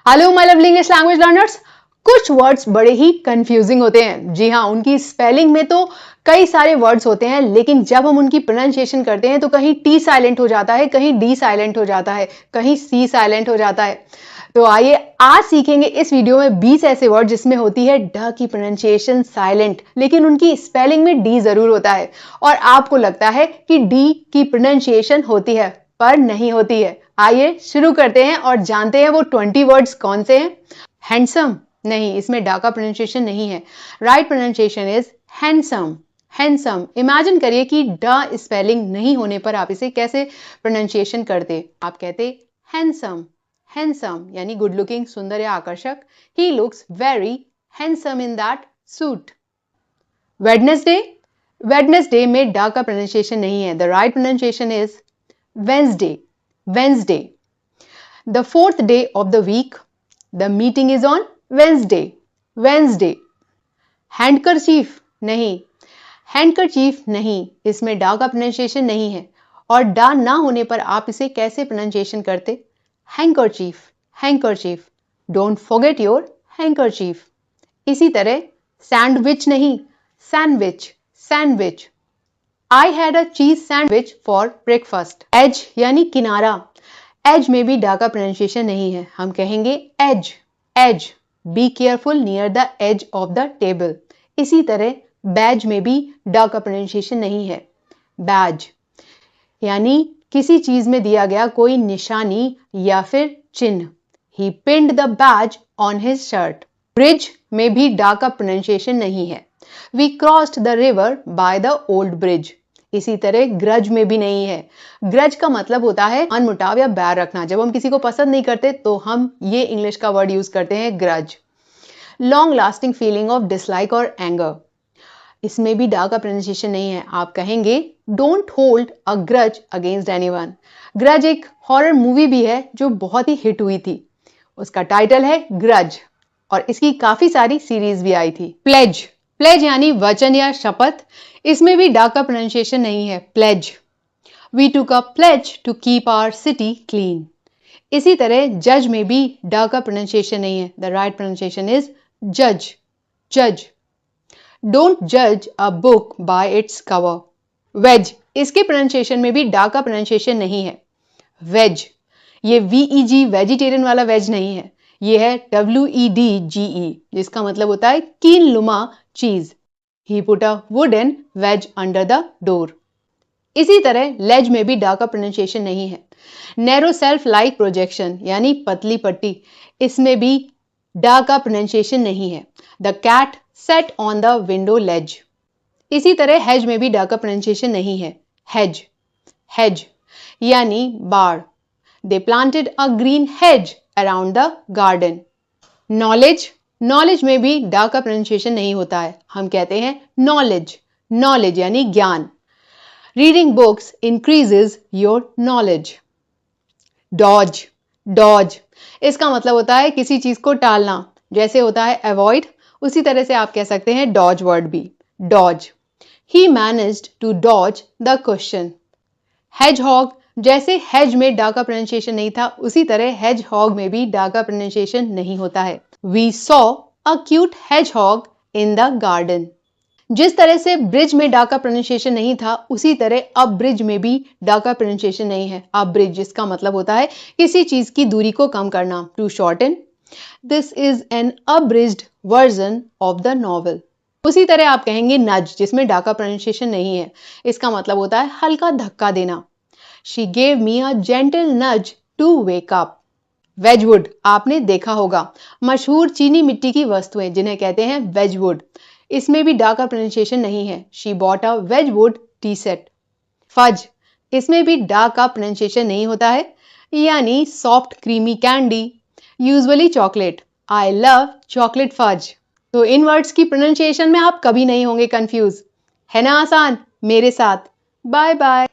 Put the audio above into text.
Hello my lovely English language learners. कुछ words बड़े ही confusing होते हैं। जी हाँ, उनकी स्पेलिंग में तो कई सारे वर्ड्स होते हैं, लेकिन जब हम उनकी प्रोनाउंसिएशन करते हैं तो कहीं टी साइलेंट हो जाता है, कहीं डी साइलेंट हो जाता है, कहीं सी साइलेंट हो जाता है। तो आइए आज सीखेंगे इस वीडियो में 20 ऐसे वर्ड जिसमें होती है ड की प्रोनाउंसिएशन साइलेंट, लेकिन उनकी स्पेलिंग में डी जरूर होता है और आपको लगता है कि डी की प्रोनाउंसिएशन होती है, पर नहीं होती है। आइए शुरू करते हैं और जानते हैं वो 20 वर्ड्स कौन से हैं। हैंडसम नहीं, इसमें डा का प्रोनाउंसिएशन नहीं है। Right pronunciation is handsome. Handsome. Imagine करिए कि ड स्पेलिंग नहीं होने पर आप इसे कैसे प्रोनाउंसिएशन करते। आप कहते हैंडसम। हैंडसम यानी गुड लुकिंग, सुंदर या आकर्षक। He looks very handsome in that suit. Wednesday. Wednesday में डा का प्रोनाउंसिएशन नहीं है। The right pronunciation is Wednesday. Wednesday. The fourth day of the week. The meeting is on Wednesday. Wednesday. Handkerchief नहीं, handkerchief नहीं, इसमें डा का प्रोनाउंसिएशन नहीं है और डा ना होने पर आप इसे कैसे प्रोनाउंसिएशन करते? Handkerchief. Handkerchief. Don't forget your handkerchief. इसी तरह सैंडविच नहीं, sandwich. Sandwich. I had a cheese sandwich for breakfast. Edge यानी किनारा। एज में भी डा का प्रोनाउंसिएशन नहीं है, हम कहेंगे edge. Edge. Be careful near the edge of the table. इसी तरह बैज में भी डा का प्रोनाउंसिएशन नहीं है। बैज यानी किसी चीज में दिया गया कोई निशानी या फिर चिन्ह। He pinned the badge on his shirt. Bridge में भी डा का प्रोनाउंसिएशन नहीं है। We crossed the river by the old bridge. इसी तरह ग्रज में भी नहीं है। ग्रज का मतलब होता है मनमुटाव या बैर रखना। जब हम किसी को पसंद नहीं करते तो हम ये इंग्लिश का वर्ड यूज करते हैं grudge. Long lasting feeling of dislike और एंगर, इसमें भी डा का प्रोनाउंसिएशन नहीं है। आप कहेंगे don't hold a grudge against anyone. Grudge एक हॉरर मूवी भी है जो बहुत ही हिट हुई थी। उसका टाइटल है ग्रज और इसकी काफी सारी सीरीज भी आई थी। प्लेज। प्लेज यानी वचन या शपथ, इसमें भी डा का प्रोनाउंसिएशन नहीं है। Pledge. We took a pledge to keep our city clean. इसी तरह जज में भी डा का प्रोनाउंसिएशन नहीं है। द राइट प्रोनाउंसिएशन इज जज। जज। डोंट जज a book by its cover. Veg. इसके प्रोनाउंसिएशन में भी डा का प्रोनाउंसिएशन नहीं है। वेज। ये VEG वेजिटेरियन वाला वेज नहीं है, ये है WEDGE, जिसका मतलब होता है कीन लुमा चीज। He put a wooden wedge under the door. इसी तरह लेज में भी डा का प्रोनाउंसिएशन नहीं है। नैरो सेल्फ लाइक प्रोजेक्शन यानी पतली पट्टी, इसमें भी डा का प्रोनाउंसिएशन नहीं है। The cat sat on the window ledge. इसी तरह हेज में भी डा का प्रोनाउंसिएशन नहीं है। हेज। हेज यानी बाड़। They planted a green hedge around the garden. Knowledge. Knowledge में भी डा का प्रोनाउंसिएशन नहीं होता है, हम कहते हैं नॉलेज। नॉलेज यानी ज्ञान। Reading books increases your knowledge. Dodge. Dodge इसका मतलब होता है किसी चीज को टालना, जैसे होता है अवॉइड, उसी तरह से आप कह सकते हैं डॉज वर्ड भी। Dodge. He managed to dodge the question. Hedgehog, जैसे हेज में डा का प्रोनाउंसिएशन नहीं था, उसी तरह हेज हॉग में भी डा का प्रोनाउंसिएशन नहीं होता है। We saw a cute hedgehog in the garden. जिस तरह से ब्रिज में डा का प्रोनाउंसिएशन नहीं था, उसी तरह अब ब्रिज में भी डा का प्रोनाउंसिएशन नहीं है। अब ब्रिज जिसका मतलब होता है किसी चीज की दूरी को कम करना, to shorten. This is an abridged version of the novel. उसी तरह आप कहेंगे नज, जिसमें डा का प्रोनाउंसिएशन नहीं है, इसका मतलब होता है हल्का धक्का देना। She gave me a gentle nudge to wake up. वेजवुड आपने देखा होगा, मशहूर चीनी मिट्टी की वस्तुएं जिन्हें कहते हैं वेजवुड, इसमें भी डा का प्रोनाउंसिएशन नहीं है। She bought a wedgwood tea set. Fudge, इसमें भी डा का प्रोनाउंसिएशन नहीं होता है, यानी soft creamy candy, usually chocolate. I love chocolate fudge. तो इन वर्ड्स की प्रोनाउंसिएशन में आप कभी नहीं होंगे कंफ्यूज, है ना आसान? मेरे साथ। Bye bye.